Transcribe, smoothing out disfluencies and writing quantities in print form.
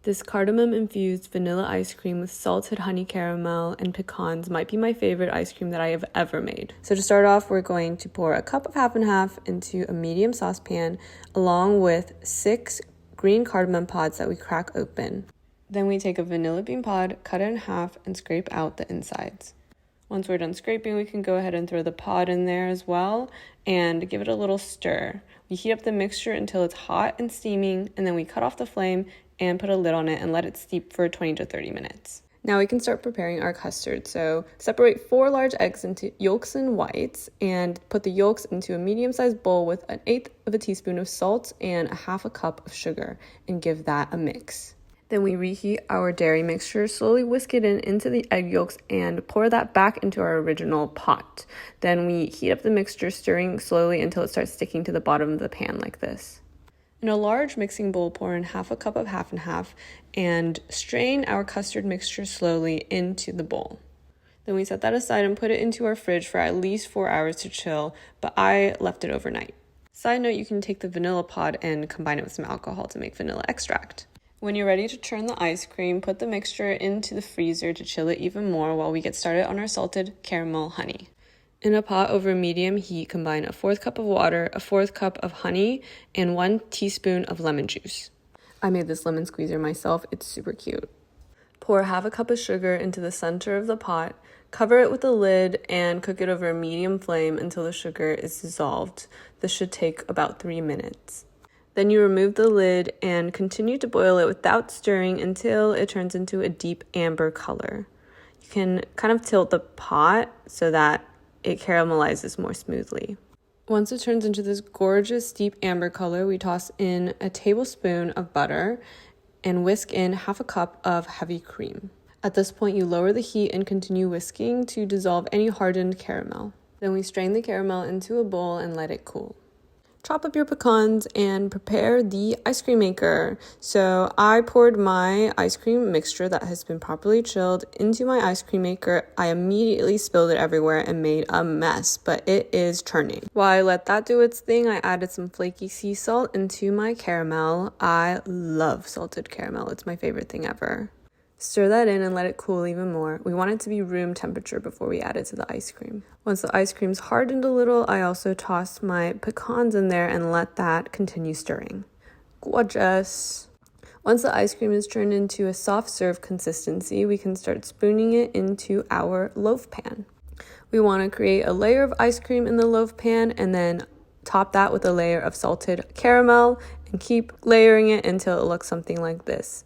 This cardamom-infused vanilla ice cream with salted honey caramel and pecans might be my favorite ice cream that I have ever made. So to start off, we're going to pour a cup of half and half into a medium saucepan along with 6 green cardamom pods that we crack open. Then we take a vanilla bean pod, cut it in half, and scrape out the insides. Once we're done scraping, we can go ahead and throw the pod in there as well and give it a little stir. We heat up the mixture until it's hot and steaming, and then we cut off the flame and put a lid on it and let it steep for 20 to 30 minutes. Now we can start preparing our custard. So separate 4 large eggs into yolks and whites and put the yolks into a medium-sized bowl with 1/8 of a teaspoon of salt and 1/2 cup of sugar and give that a mix. Then we reheat our dairy mixture, slowly whisk it into the egg yolks and pour that back into our original pot. Then we heat up the mixture, stirring slowly until it starts sticking to the bottom of the pan like this. In a large mixing bowl, pour in 1/2 cup of half and half and strain our custard mixture slowly into the bowl. Then we set that aside and put it into our fridge for at least 4 hours to chill, but I left it overnight. Side note, you can take the vanilla pod and combine it with some alcohol to make vanilla extract. When you're ready to churn the ice cream, put the mixture into the freezer to chill it even more while we get started on our salted caramel honey. In a pot over medium heat, combine 1/4 cup of water, 1/4 cup of honey, and 1 teaspoon of lemon juice. I made this lemon squeezer myself. It's super cute. Pour 1/2 cup of sugar into the center of the pot, cover it with a lid, and cook it over a medium flame until the sugar is dissolved. This should take about 3 minutes. Then you remove the lid and continue to boil it without stirring until it turns into a deep amber color. You can kind of tilt the pot so that it caramelizes more smoothly. Once it turns into this gorgeous deep amber color, we toss in a tablespoon of butter and whisk in 1/2 cup of heavy cream. At this point, you lower the heat and continue whisking to dissolve any hardened caramel. Then we strain the caramel into a bowl and let it cool. Chop up your pecans and prepare the ice cream maker. So I poured my ice cream mixture that has been properly chilled into my ice cream maker. I immediately spilled it everywhere and made a mess, but it is churning. While I let that do its thing, I added some flaky sea salt into my caramel. I love salted caramel. It's my favorite thing ever. Stir that in and let it cool even more. We want it to be room temperature before we add it to the ice cream. Once the ice cream's hardened a little, I also tossed my pecans in there and let that continue stirring. Gorgeous! Once the ice cream is turned into a soft serve consistency, we can start spooning it into our loaf pan. We want to create a layer of ice cream in the loaf pan and then top that with a layer of salted caramel and keep layering it until it looks something like this.